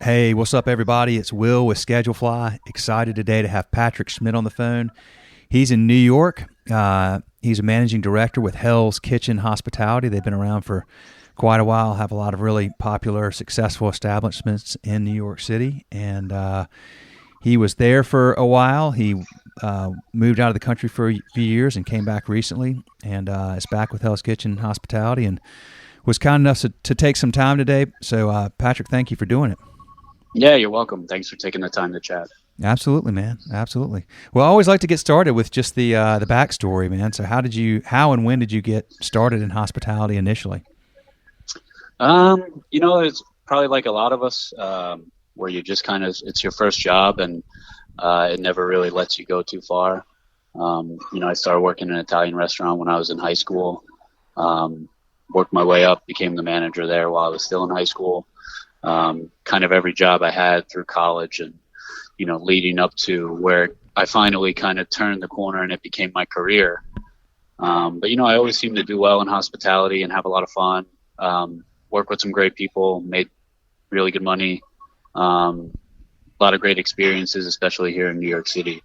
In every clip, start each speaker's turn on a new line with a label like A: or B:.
A: Hey, what's up, everybody? It's Will with Schedulefly. Excited today to have Patrick Schmidt on the phone. He's in New York. He's a managing director with Hell's Kitchen Hospitality. They've been around for quite a while, have a lot of really popular, successful establishments in New York City. And he was there for a while. He moved out of the country for a few years and came back recently, and is back with Hell's Kitchen Hospitality and was kind enough to take some time today. So, Patrick, thank you for doing it.
B: Yeah, you're welcome. Thanks for taking the time to chat.
A: Absolutely, man. Absolutely. Well, I always like to get started with just the backstory, man. So how and when did you get started in hospitality initially?
B: It's probably like a lot of us, where you just it's your first job and it never really lets you go too far. I started working in an Italian restaurant when I was in high school. Worked my way up, became the manager there while I was still in high school. Kind of every job I had through college and, leading up to where I finally kind of turned the corner and it became my career. But I always seem to do well in hospitality and have a lot of fun. Work with some great people, made really good money. A lot of great experiences, especially here in New York City.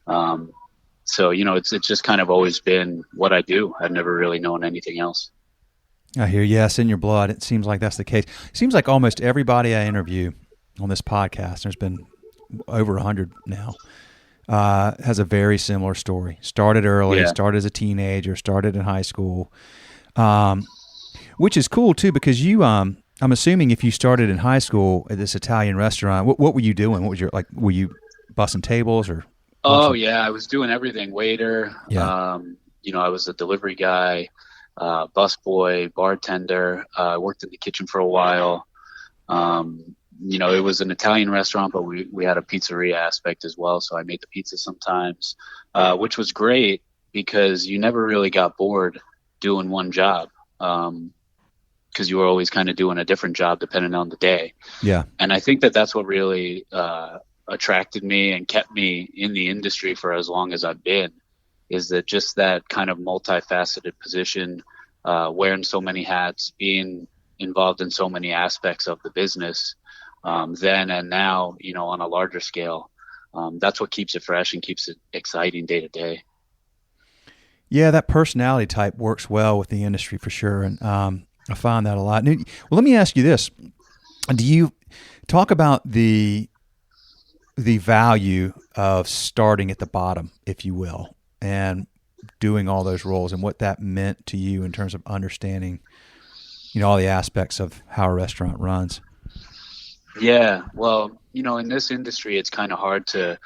B: It's just kind of always been what I do. I've never really known anything else.
A: I hear, yes, in your blood. It seems like that's the case. It seems like almost everybody I interview on this podcast, there's been over 100 now, has a very similar story. Started early, started as a teenager, started in high school, which is cool too because you, I'm assuming if you started in high school at this Italian restaurant, what were you doing? What was were you bussing tables or?
B: Oh, yeah, I was doing everything. Waiter,
A: yeah.
B: I was a delivery guy. Busboy, bartender. I worked in the kitchen for a while. It was an Italian restaurant, but we had a pizzeria aspect as well. So I made the pizza sometimes, which was great because you never really got bored doing one job. Because you were always kind of doing a different job depending on the day.
A: Yeah.
B: And I think that's what really attracted me and kept me in the industry for as long as I've been. Is that just that kind of multifaceted position, wearing so many hats, being involved in so many aspects of the business, then and now, on a larger scale. That's what keeps it fresh and keeps it exciting day to day.
A: Yeah, that personality type works well with the industry for sure, and I find that a lot. Well, let me ask you this: do you talk about the value of starting at the bottom, if you will, and doing all those roles and what that meant to you in terms of understanding, all the aspects of how a restaurant runs?
B: Yeah. Well, in this industry, it's kind of hard to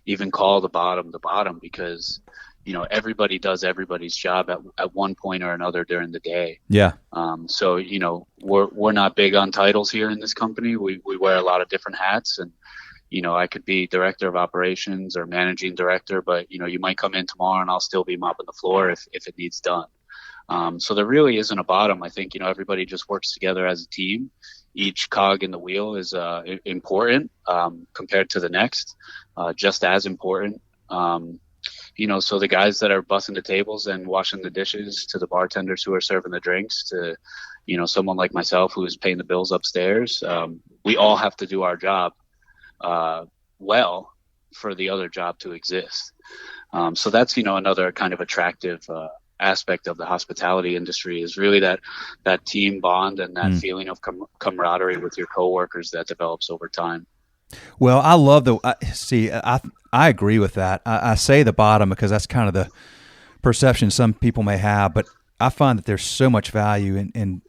B: even call the bottom because, everybody does everybody's job at one point or another during the day.
A: Yeah.
B: So, we're not big on titles here in this company. We wear a lot of different hats and, I could be director of operations or managing director, but, you might come in tomorrow and I'll still be mopping the floor if it needs done. So there really isn't a bottom. I think, everybody just works together as a team. Each cog in the wheel is important compared to the next, just as important. So the guys that are bussing the tables and washing the dishes to the bartenders who are serving the drinks to, someone like myself who is paying the bills upstairs, we all have to do our job well for the other job to exist. So that's, another kind of attractive aspect of the hospitality industry is really that team bond and that feeling of camaraderie with your coworkers that develops over time.
A: Well, I love I agree with that. I say the bottom because that's kind of the perception some people may have, but I find that there's so much value in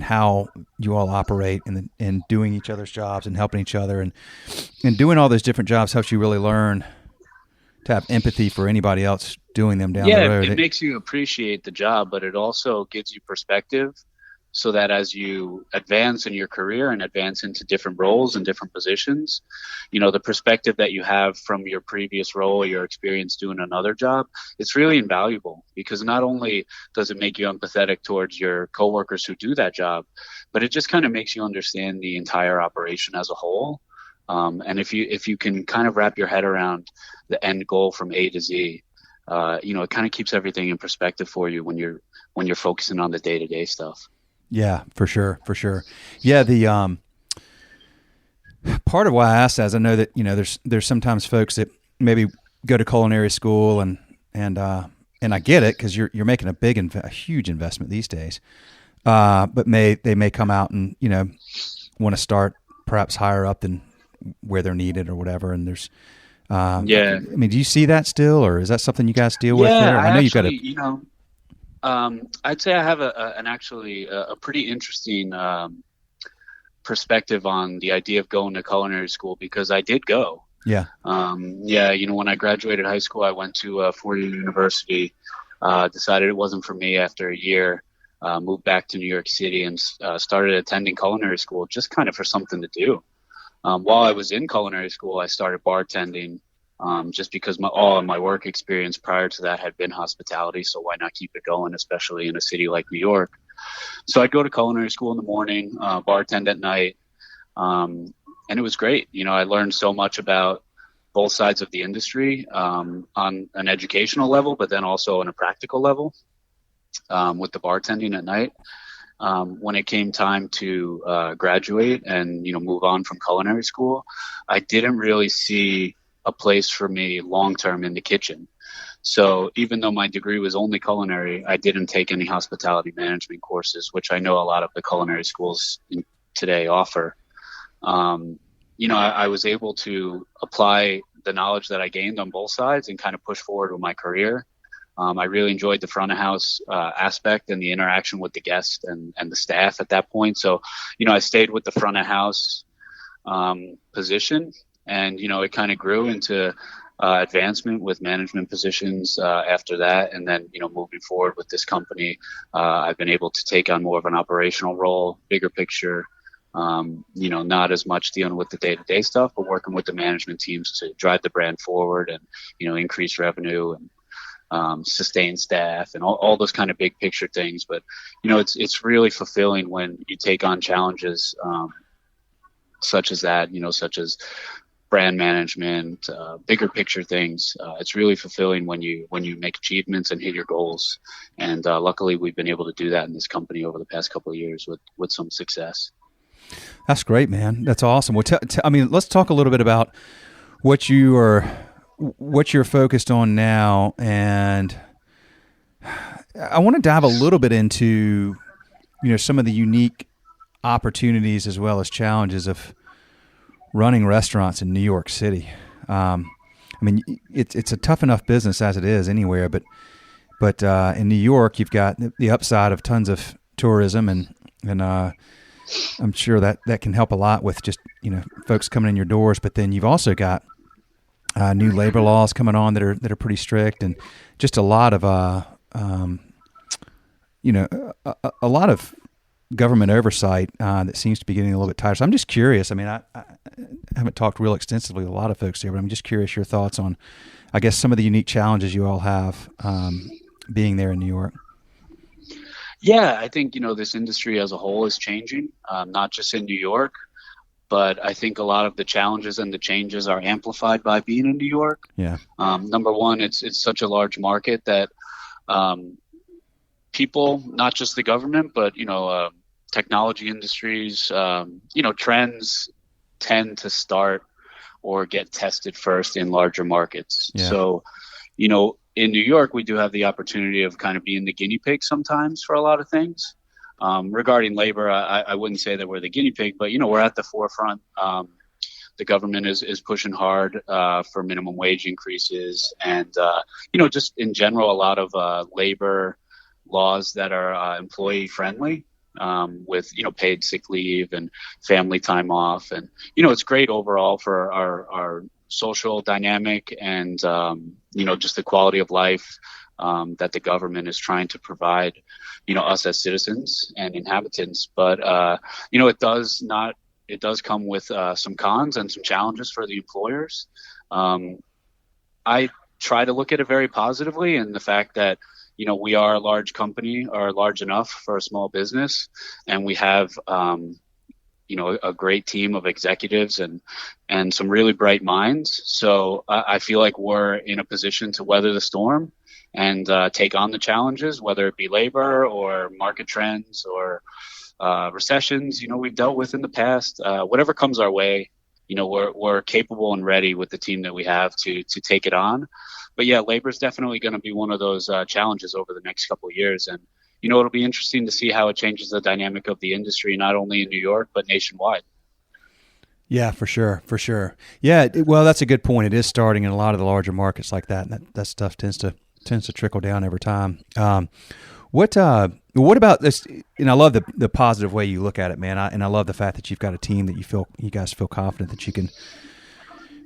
A: how you all operate and doing each other's jobs and helping each other and doing all those different jobs helps you really learn to have empathy for anybody else doing them down the road.
B: It makes you appreciate the job, but it also gives you perspective so that as you advance in your career and advance into different roles and different positions, the perspective that you have from your previous role or your experience doing another job, it's really invaluable because not only does it make you empathetic towards your coworkers who do that job, but it just kind of makes you understand the entire operation as a whole. And if you can kind of wrap your head around the end goal from A to Z, it kind of keeps everything in perspective for you when you're focusing on the day-to-day stuff.
A: Yeah, for sure. Yeah, part of why I asked that is I know that there's sometimes folks that maybe go to culinary school and I get it because you're making a huge investment these days, but they may come out and want to start perhaps higher up than where they're needed or whatever, and there's
B: Yeah.
A: I mean, do you see that still, or is that something you guys deal with there?
B: I
A: know
B: actually,
A: you've got a
B: I'd say I have a pretty interesting perspective on the idea of going to culinary school because I did go.
A: Yeah.
B: When I graduated high school, I went to a four-year university, decided it wasn't for me after a year, moved back to New York City and started attending culinary school just kind of for something to do. While I was in culinary school, I started bartending just because all of my work experience prior to that had been hospitality. So why not keep it going, especially in a city like New York? So I'd go to culinary school in the morning, bartend at night. And it was great. I learned so much about both sides of the industry on an educational level, but then also on a practical level with the bartending at night. When it came time to graduate and move on from culinary school, I didn't really see a place for me long term in the kitchen. So even though my degree was only culinary, I didn't take any hospitality management courses, which I know a lot of the culinary schools today offer. I was able to apply the knowledge that I gained on both sides and kind of push forward with my career. I really enjoyed the front of house aspect and the interaction with the guests and the staff at that point. So, I stayed with the front of house position, and, it kind of grew into advancement with management positions after that. And then, moving forward with this company, I've been able to take on more of an operational role, bigger picture, not as much dealing with the day-to-day stuff, but working with the management teams to drive the brand forward and, increase revenue and sustain staff and all those kind of big picture things. But, it's really fulfilling when you take on challenges such as that, such as brand management, bigger picture things. It's really fulfilling when you make achievements and hit your goals. And luckily, we've been able to do that in this company over the past couple of years with some success.
A: That's great, man. That's awesome. Well, let's talk a little bit about what you're focused on now, and I want to dive a little bit into some of the unique opportunities as well as challenges of running restaurants in New York City. It's a tough enough business as it is anywhere, but in New York, you've got the upside of tons of tourism, and I'm sure that can help a lot with just folks coming in your doors. But then you've also got new labor laws coming on that are pretty strict, and just a lot of a lot of government oversight that seems to be getting a little bit tighter. So I'm just curious. I haven't talked real extensively with a lot of folks here, but I'm just curious your thoughts on, I guess, some of the unique challenges you all have being there in New York.
B: Yeah, I think, this industry as a whole is changing, not just in New York, but I think a lot of the challenges and the changes are amplified by being in New York.
A: Yeah.
B: Number one, it's such a large market that people, not just the government, but, technology industries, trends tend to start or get tested first in larger markets. Yeah. So, in New York, we do have the opportunity of kind of being the guinea pig sometimes for a lot of things. Regarding labor, I wouldn't say that we're the guinea pig, but, we're at the forefront. The government is pushing hard for minimum wage increases and, just in general, a lot of labor laws that are employee friendly. With paid sick leave and family time off, and it's great overall for our social dynamic and just the quality of life that the government is trying to provide us as citizens and inhabitants. But it does come with some cons and some challenges for the employers. I try to look at it very positively, and the fact that we are a large company, or large enough for a small business, and we have, a great team of executives and some really bright minds. So I feel like we're in a position to weather the storm and take on the challenges, whether it be labor or market trends or recessions, we've dealt with in the past. Whatever comes our way, we're capable and ready with the team that we have to take it on. But yeah, labor is definitely going to be one of those challenges over the next couple of years. And, it'll be interesting to see how it changes the dynamic of the industry, not only in New York, but nationwide.
A: Yeah, for sure, for sure. Yeah, well, that's a good point. It is starting in a lot of the larger markets like that, and that stuff tends to trickle down over time. What about this? And I love the positive way you look at it, man. And I love the fact that you've got a team that you guys feel confident that you can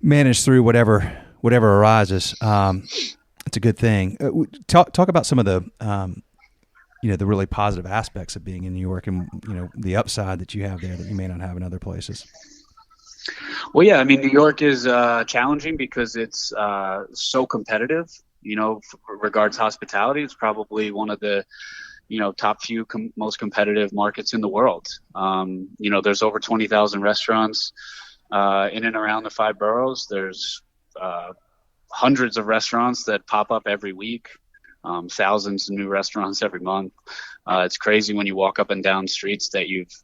A: manage through whatever arises. It's a good thing. Talk about some of the the really positive aspects of being in New York, and the upside that you have there that you may not have in other places.
B: Well, yeah, I mean, New York is challenging because it's so competitive. Regards hospitality, it's probably one of the top few most competitive markets in the world. There's over 20,000 restaurants in and around the 5 boroughs. There's hundreds of restaurants that pop up every week, thousands of new restaurants every month. It's crazy when you walk up and down streets that you've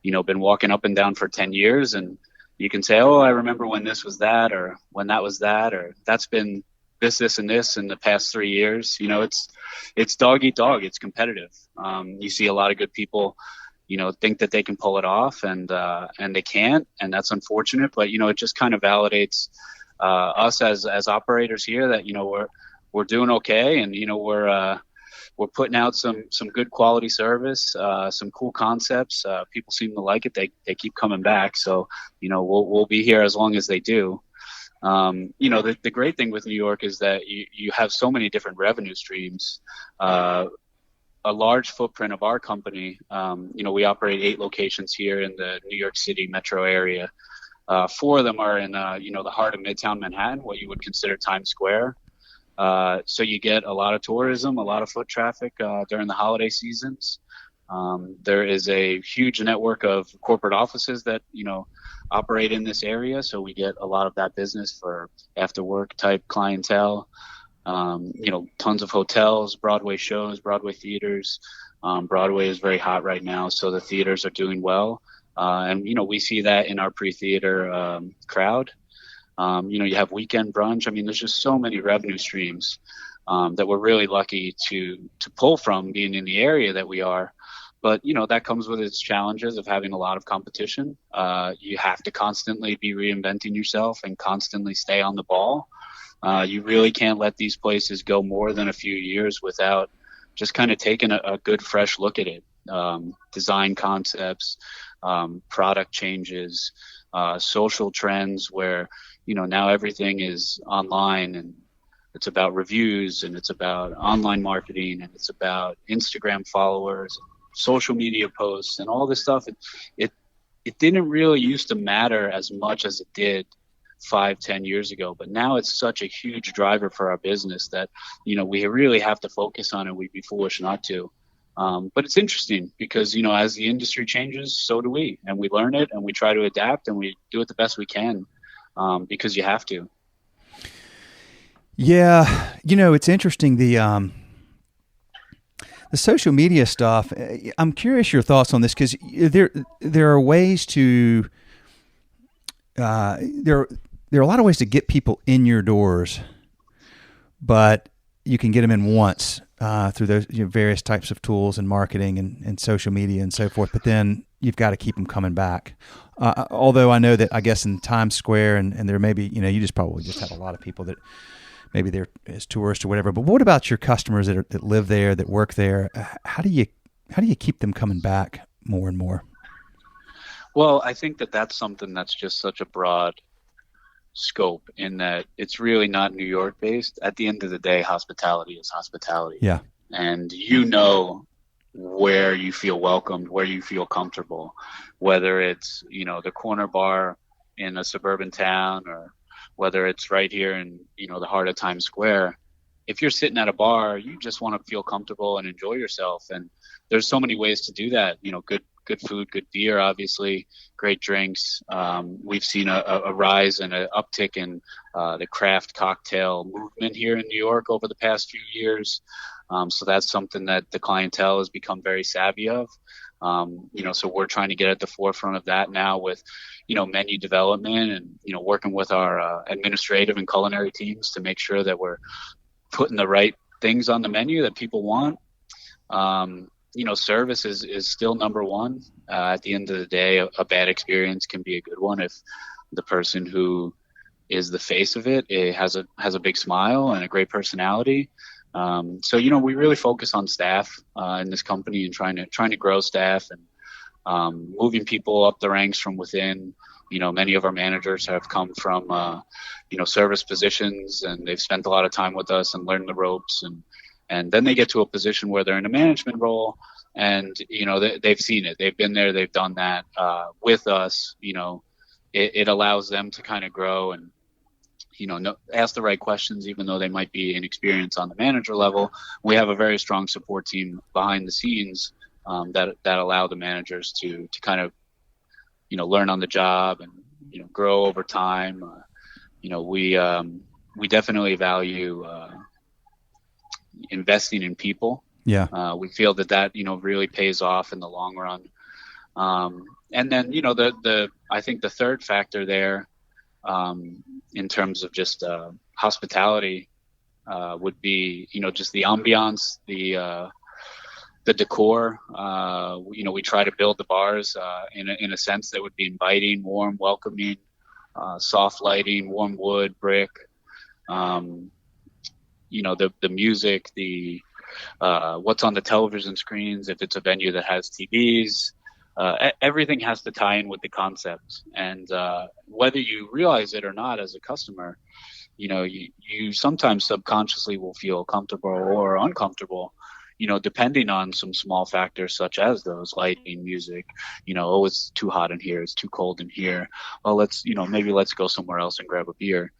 B: been walking up and down for 10 years, and you can say, oh, I remember when this was that, or when that was that, or that's been this, and this in the past 3 years. It's dog eat dog. It's competitive. You see a lot of good people, think that they can pull it off, and they can't, and that's unfortunate. But it just kind of validates us as operators here that we're doing okay, and we're putting out some good quality service, some cool concepts. People seem to like it. They keep coming back. So, we'll be here as long as they do. The great thing with New York is that you have so many different revenue streams. A large footprint of our company, we operate 8 locations here in the New York City metro area. 4 of them are in, the heart of Midtown Manhattan, what you would consider Times Square. So you get a lot of tourism, a lot of foot traffic during the holiday seasons. There is a huge network of corporate offices that, operate in this area. So we get a lot of that business for after work type clientele. Tons of hotels, Broadway shows, Broadway theaters. Broadway is very hot right now, so the theaters are doing well. And we see that in our pre-theater crowd. You have weekend brunch. I mean, there's just so many revenue streams that we're really lucky to pull from being in the area that we are. But, that comes with its challenges of having a lot of competition. You have to constantly be reinventing yourself and constantly stay on the ball. You really can't let these places go more than a few years without just kind of taking a good, fresh look at it. Design concepts, product changes, social trends where, now everything is online, and it's about reviews, and it's about online marketing, and it's about Instagram followers, social media posts, and all this stuff. It didn't really used to matter as much as it did 5-10 years ago, but now it's such a huge driver for our business that we really have to focus on it. We'd be foolish not to. But it's interesting because as the industry changes, so do we, and we learn it, and we try to adapt, and we do it the best we can, because you have to.
A: Yeah, it's interesting, the social media stuff. I'm curious your thoughts on this, because there are ways to there are a lot of ways to get people in your doors, but you can get them in once through those various types of tools and marketing and social media and so forth. But then you've got to keep them coming back. Although I know that, I guess, in Times Square and there may be, you probably just have a lot of people that maybe they're as tourists or whatever. But what about your customers that live there, that work there? How do you keep them coming back more and more?
B: Well, I think that's something that's just such a broad scope, in that it's really not New York based. At the end of the day, hospitality is hospitality.
A: Yeah.
B: And where you feel welcomed, where you feel comfortable, whether it's, the corner bar in a suburban town, or whether it's right here in, the heart of Times Square. If you're sitting at a bar, you just want to feel comfortable and enjoy yourself. And there's so many ways to do that. Good food, good beer, obviously, great drinks. We've seen a rise and an uptick in the craft cocktail movement here in New York over the past few years. So that's something that the clientele has become very savvy of. So we're trying to get at the forefront of that now with, menu development and, working with our administrative and culinary teams to make sure that we're putting the right things on the menu that people want. Service is still number one. At the end of the day, a bad experience can be a good one if the person who is the face of it has a big smile and a great personality. We really focus on staff in this company and trying to grow staff and moving people up the ranks from within. Many of our managers have come from service positions, and they've spent a lot of time with us and learned the ropes, and then they get to a position where they're in a management role, and they've seen it, they've been there, they've done that with us. It allows them to kind of grow and ask the right questions, even though they might be inexperienced on the manager level. We have a very strong support team behind the scenes that allow the managers to kind of learn on the job and grow over time. We definitely value investing in people.
A: Yeah.
B: We feel that really pays off in the long run. And then I think the third factor there, in terms of just hospitality, would be just the ambiance, the decor. We try to build the bars in a sense that would be inviting, warm, welcoming, soft lighting, warm wood, brick. The music, the what's on the television screens, if it's a venue that has TVs. Everything has to tie in with the concept, and whether you realize it or not as a customer, you sometimes subconsciously will feel comfortable or uncomfortable, depending on some small factors such as those: lighting, music. Oh, it's too hot in here, it's too cold in here. Well, maybe let's go somewhere else and grab a beer.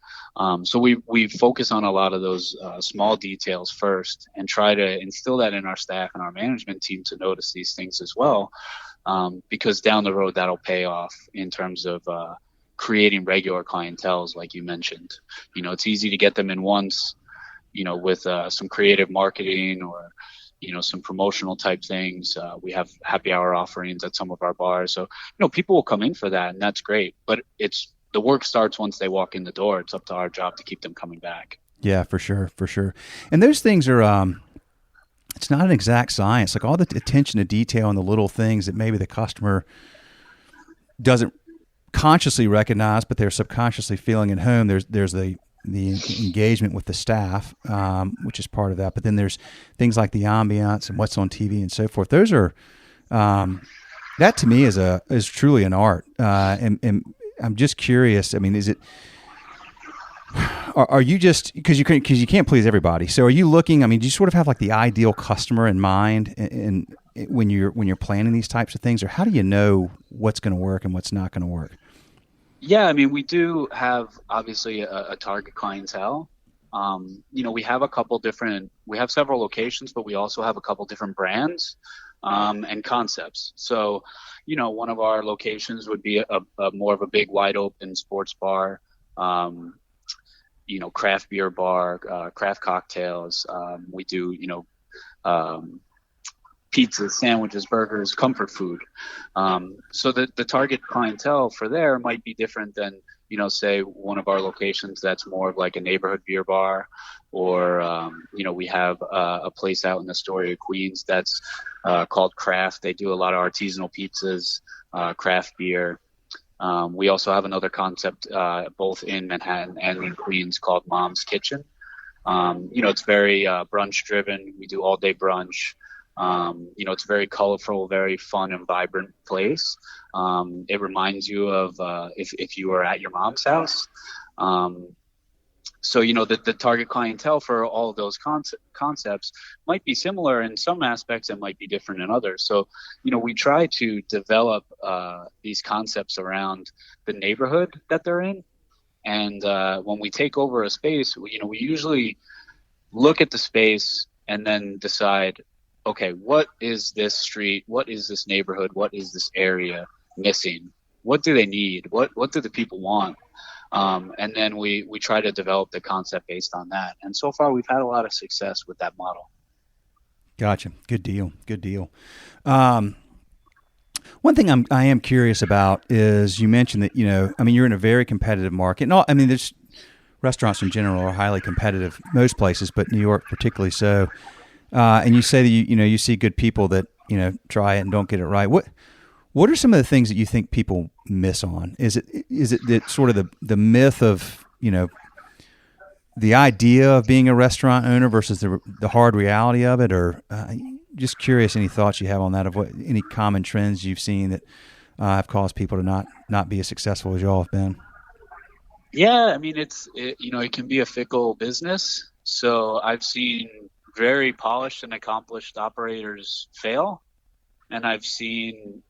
B: So we focus on a lot of those small details first, and try to instill that in our staff and our management team to notice these things as well. Because down the road, that'll pay off in terms of creating regular clienteles, like you mentioned. It's easy to get them in once, with some creative marketing or, some promotional type things. We have happy hour offerings at some of our bars. So, people will come in for that, and that's great. But the work starts once they walk in the door. It's up to our job to keep them coming back.
A: Yeah, for sure. For sure. And those things are, it's not an exact science. Like all the attention to detail and the little things that maybe the customer doesn't consciously recognize, but they're subconsciously feeling at home. There's the engagement with the staff, which is part of that. But then there's things like the ambiance and what's on TV and so forth. Those are, that to me is truly an art. And I'm just curious. I mean, is it? Are you just because you can't please everybody? So are you looking? I mean, do you sort of have like the ideal customer in mind, and when you're planning these types of things, or how do you know what's going to work and what's not going to work?
B: Yeah, I mean, we do have obviously a target clientele. We have we have several locations, but we also have a couple different brands and concepts. So, one of our locations would be a more of a big, wide open sports bar. Craft beer bar, craft cocktails. We do, pizzas, sandwiches, burgers, comfort food. So the target clientele for there might be different than, say one of our locations that's more of like a neighborhood beer bar, or, we have a place out in Astoria, Queens that's called Craft. They do a lot of artisanal pizzas, craft beer. We also have another concept both in Manhattan and in Queens called Mom's Kitchen. It's very brunch driven. We do all day brunch. It's very colorful, very fun and vibrant place. It reminds you of if you were at your mom's house. So, the target clientele for all of those concepts might be similar in some aspects and might be different in others. So, we try to develop these concepts around the neighborhood that they're in. And when we take over a space, we usually look at the space and then decide, okay, what is this street? What is this neighborhood? What is this area missing? What do they need? What do the people want? And then we try to develop the concept based on that. And so far, we've had a lot of success with that model.
A: Gotcha. Good deal. Good deal. One thing I am curious about is you mentioned that, I mean, you're in a very competitive market. And I mean, there's restaurants in general are highly competitive, most places, but New York particularly so. And you say that you see good people that try it and don't get it right. What are some of the things that you think people miss on? Is it that sort of the myth of the idea of being a restaurant owner versus the hard reality of it, or just curious any thoughts you have on that, of any common trends you've seen that have caused people to not be as successful as y'all have been?
B: Yeah, I mean, it can be a fickle business. So I've seen very polished and accomplished operators fail, and I've seen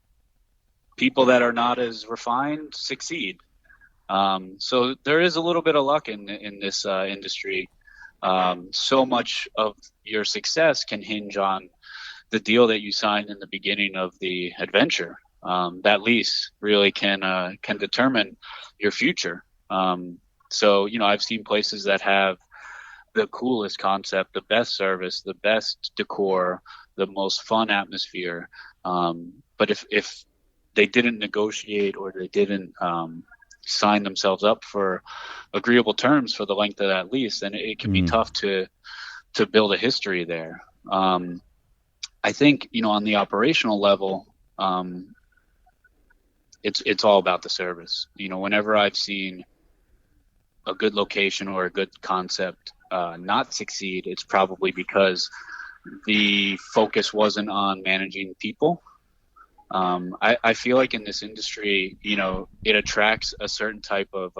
B: people that are not as refined succeed. So there is a little bit of luck in this industry. So much of your success can hinge on the deal that you signed in the beginning of the adventure. That lease really can determine your future. So I've seen places that have the coolest concept, the best service, the best decor, the most fun atmosphere. But if they didn't negotiate, or they didn't sign themselves up for agreeable terms for the length of that lease, then it can be tough to build a history there. I think, on the operational level, it's all about the service. Whenever I've seen a good location or a good concept not succeed, it's probably because the focus wasn't on managing people. I feel like in this industry, it attracts a certain type of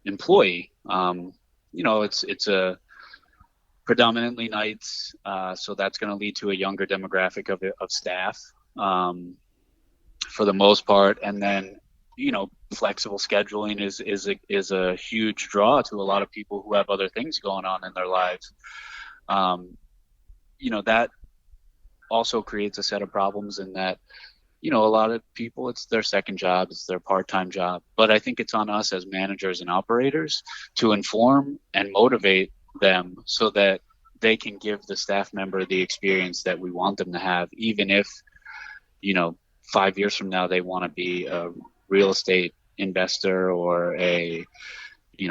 B: employee. It's a predominantly nights, so that's going to lead to a younger demographic of staff for the most part. And then, flexible scheduling is a huge draw to a lot of people who have other things going on in their lives. That also creates a set of problems in that, a lot of people, it's their second job, it's their part-time job. But I think it's on us as managers and operators to inform and motivate them so that they can give the staff member the experience that we want them to have, even if, 5 years from now they want to be a real estate investor or a,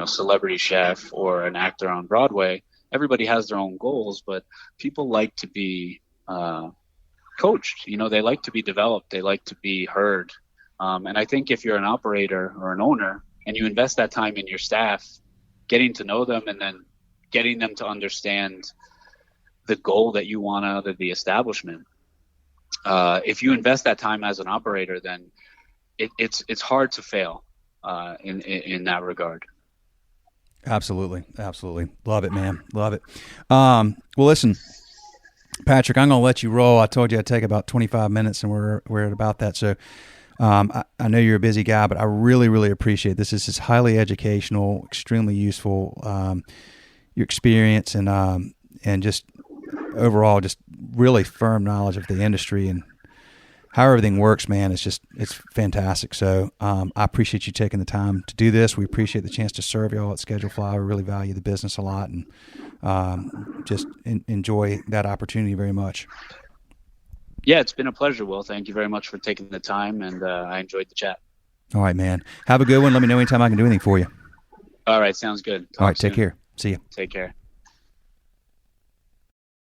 B: celebrity chef or an actor on Broadway. Everybody has their own goals, but people like to be coached. They like to be developed. They like to be heard. And I think if you're an operator or an owner and you invest that time in your staff, getting to know them and then getting them to understand the goal that you want out of the establishment, if you invest that time as an operator, then it's hard to fail in that regard.
A: Absolutely. Love it, man. Love it. Well, listen, Patrick, I'm going to let you roll. I told you I'd take about 25 minutes, and we're at about that. So I know you're a busy guy, but I really, really appreciate this. This is highly educational, extremely useful. Your experience and just overall, just really firm knowledge of the industry and how everything works, man. It's fantastic. So I appreciate you taking the time to do this. We appreciate the chance to serve y'all at Schedule Fly. We really value the business a lot, and just enjoy that opportunity very much.
B: Yeah, it's been a pleasure, Will. Thank you very much for taking the time, and I enjoyed the chat.
A: All right, man. Have a good one. Let me know anytime I can do anything for you.
B: All right, sounds good.
A: All right, take care. See you.
B: Take care.